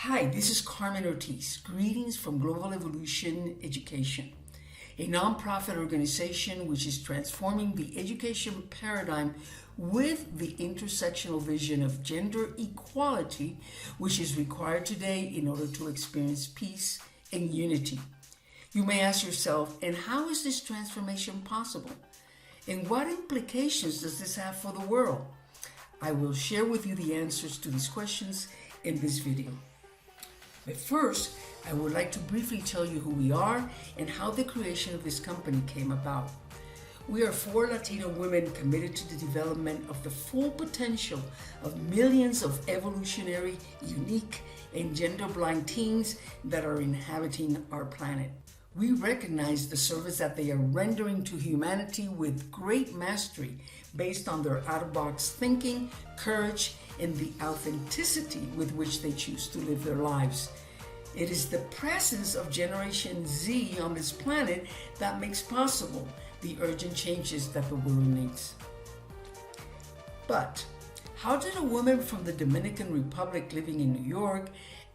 Hi, this is Carmen Ortiz. Greetings from Global Evolution Education, a nonprofit organization which is transforming the education paradigm with the intersectional vision of gender equality, which is required today in order to experience peace and unity. You may ask yourself, and how is this transformation possible? And what implications does this have for the world? I will share with you the answers to these questions in this video. But first, I would like to briefly tell you who we are and how the creation of this company came about. We are 4 Latino women committed to the development of the full potential of millions of evolutionary, unique, and gender-blind teens that are inhabiting our planet. We recognize the service that they are rendering to humanity with great mastery based on their out-of-box thinking, courage, and the authenticity with which they choose to live their lives. It is the presence of Generation Z on this planet that makes possible the urgent changes that the world needs. But how did a woman from the Dominican Republic living in New York,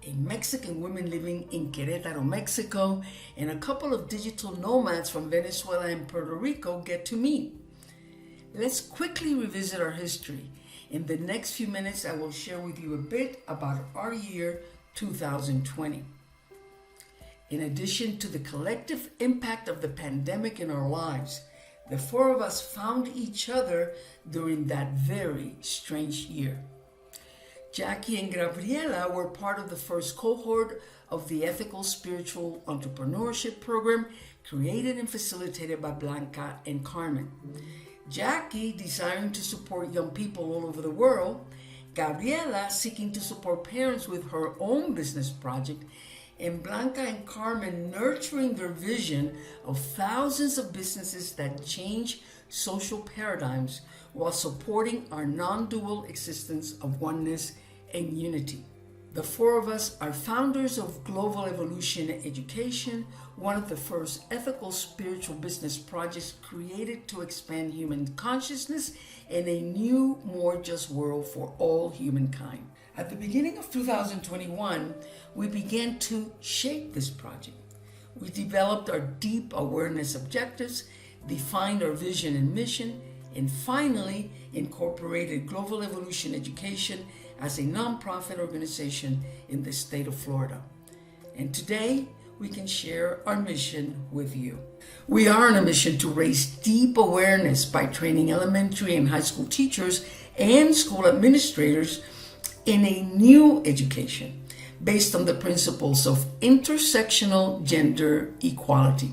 a Mexican woman living in Querétaro, Mexico, and a couple of digital nomads from Venezuela and Puerto Rico get to meet? Let's quickly revisit our history. In the next few minutes, I will share with you a bit about our year 2020. In addition to the collective impact of the pandemic in our lives, the 4 of us found each other during that very strange year. Jackie and Gabriela were part of the first cohort of the Ethical Spiritual Entrepreneurship Program created and facilitated by Blanca and Carmen. Jackie desiring to support young people all over the world, Gabriela seeking to support parents with her own business project, and Blanca and Carmen nurturing their vision of thousands of businesses that change social paradigms while supporting our non-dual existence of oneness and unity. The 4 of us are founders of Global Evolution Education, one of the first ethical spiritual business projects created to expand human consciousness in a new, more just world for all humankind. At the beginning of 2021, we began to shape this project. We developed our deep awareness objectives, defined our vision and mission, and finally incorporated Global Evolution Education as a nonprofit organization in the state of Florida. And today, we can share our mission with you. We are on a mission to raise deep awareness by training elementary and high school teachers and school administrators in a new education based on the principles of intersectional gender equality.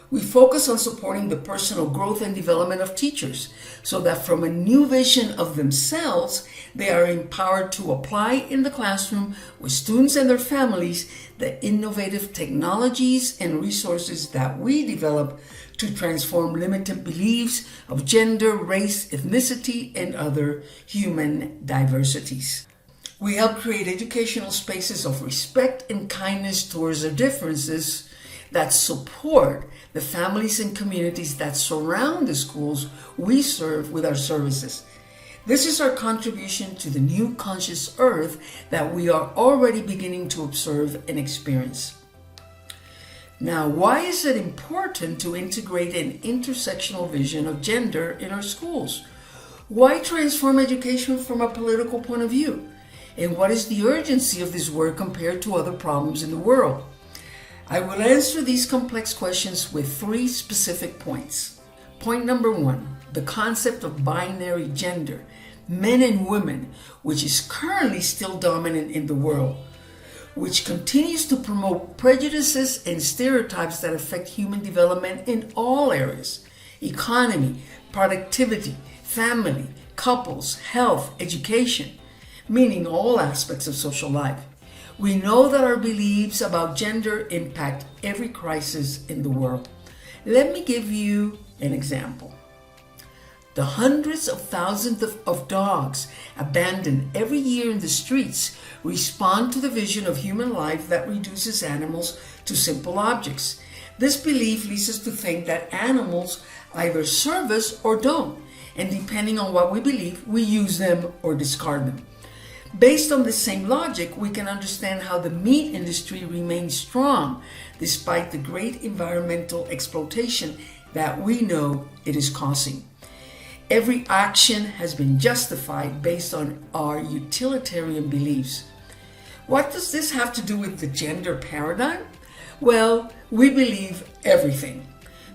We focus on supporting the personal growth and development of teachers so that from a new vision of themselves, they are empowered to apply in the classroom with students and their families the innovative technologies and resources that we develop to transform limited beliefs of gender, race, ethnicity, and other human diversities. We help create educational spaces of respect and kindness towards their differences that support the families and communities that surround the schools we serve with our services. This is our contribution to the new conscious earth that we are already beginning to observe and experience. Now, why is it important to integrate an intersectional vision of gender in our schools? Why transform education from a political point of view? And what is the urgency of this work compared to other problems in the world? I will answer these complex questions with 3 specific points. Point number 1, the concept of binary gender, men and women, which is currently still dominant in the world, which continues to promote prejudices and stereotypes that affect human development in all areas: economy, productivity, family, couples, health, education, meaning all aspects of social life. We know that our beliefs about gender impact every crisis in the world. Let me give you an example. The hundreds of thousands of dogs abandoned every year in the streets respond to the vision of human life that reduces animals to simple objects. This belief leads us to think that animals either serve us or don't, and depending on what we believe, we use them or discard them. Based on the same logic, we can understand how the meat industry remains strong despite the great environmental exploitation that we know it is causing. Every action has been justified based on our utilitarian beliefs. What does this have to do with the gender paradigm? Well, we believe everything.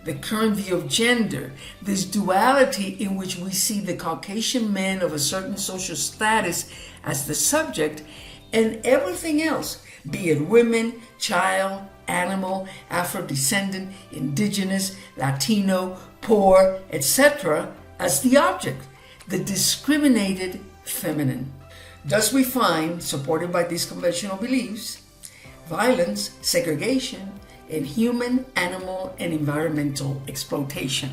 The current view of gender, this duality in which we see the Caucasian men of a certain social status as the subject, and everything else, be it women, child, animal, Afro-descendant, indigenous, Latino, poor, etc., as the object, the discriminated feminine. Thus we find, supported by these conventional beliefs, violence, segregation, and human, animal, and environmental exploitation.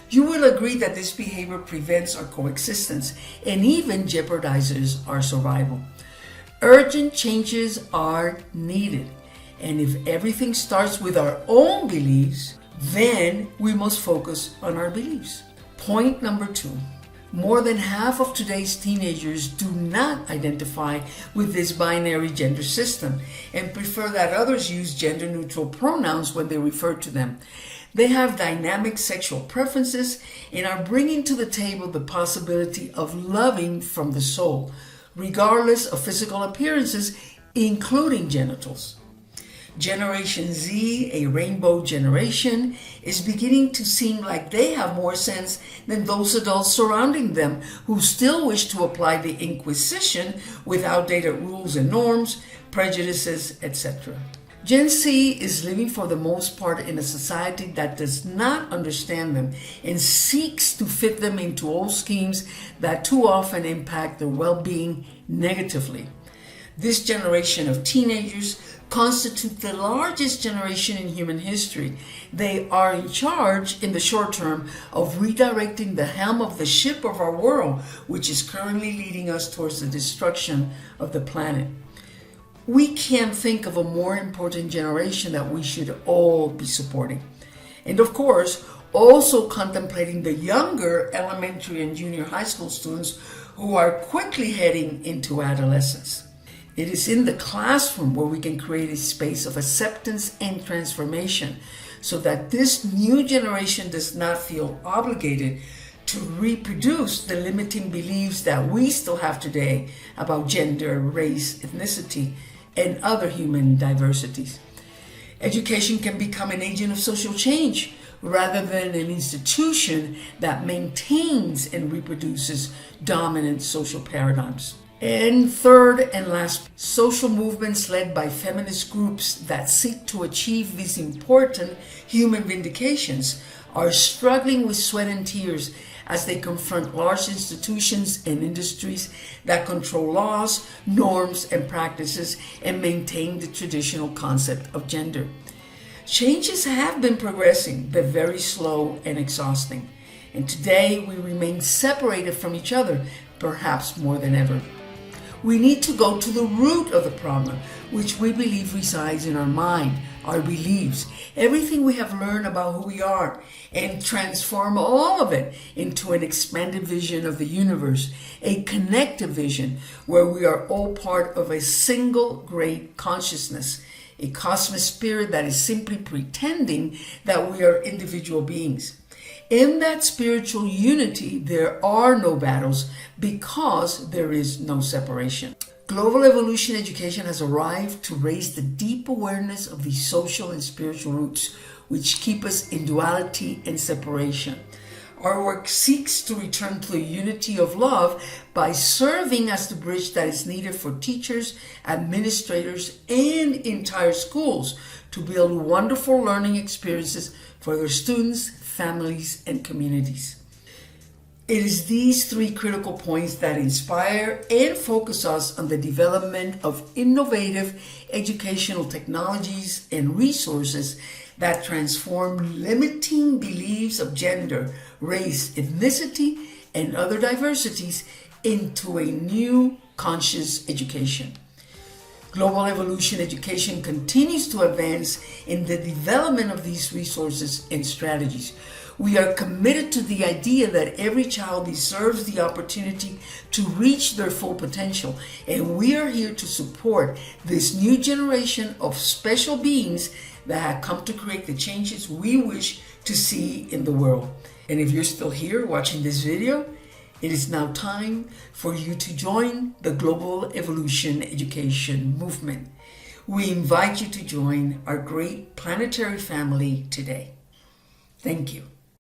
You will agree that this behavior prevents our coexistence and even jeopardizes our survival. Urgent changes are needed, and if everything starts with our own beliefs, then we must focus on our beliefs. Point number 2. More than half of today's teenagers do not identify with this binary gender system and prefer that others use gender-neutral pronouns when they refer to them. They have dynamic sexual preferences and are bringing to the table the possibility of loving from the soul, regardless of physical appearances, including genitals. Generation Z, a rainbow generation, is beginning to seem like they have more sense than those adults surrounding them who still wish to apply the Inquisition with outdated rules and norms, prejudices, etc. Gen Z is living for the most part in a society that does not understand them and seeks to fit them into old schemes that too often impact their well-being negatively. This generation of teenagers constitute the largest generation in human history. They are in charge in the short term of redirecting the helm of the ship of our world, which is currently leading us towards the destruction of the planet. We can't think of a more important generation that we should all be supporting. And of course, also contemplating the younger elementary and junior high school students who are quickly heading into adolescence. It is in the classroom where we can create a space of acceptance and transformation so that this new generation does not feel obligated to reproduce the limiting beliefs that we still have today about gender, race, ethnicity, and other human diversities. Education can become an agent of social change rather than an institution that maintains and reproduces dominant social paradigms. And third and last, social movements led by feminist groups that seek to achieve these important human vindications are struggling with sweat and tears as they confront large institutions and industries that control laws, norms, and practices and maintain the traditional concept of gender. Changes have been progressing, but very slow and exhausting. And today we remain separated from each other, perhaps more than ever. We need to go to the root of the problem, which we believe resides in our mind, our beliefs, everything we have learned about who we are, and transform all of it into an expanded vision of the universe, a connective vision where we are all part of a single great consciousness, a cosmic spirit that is simply pretending that we are individual beings. In that spiritual unity, there are no battles because there is no separation. Global evolution education has arrived to raise the deep awareness of these social and spiritual roots, which keep us in duality and separation. Our work seeks to return to the unity of love by serving as the bridge that is needed for teachers, administrators, and entire schools to build wonderful learning experiences for their students, families, and communities. It is these three critical points that inspire and focus us on the development of innovative educational technologies and resources that transform limiting beliefs of gender, race, ethnicity, and other diversities into a new conscious education. Global Evolution Education continues to advance in the development of these resources and strategies. We are committed to the idea that every child deserves the opportunity to reach their full potential, and we are here to support this new generation of special beings that have come to create the changes we wish to see in the world. And if you're still here watching this video, it is now time for you to join the Global Evolution Education movement. We invite you to join our great planetary family today. Thank you.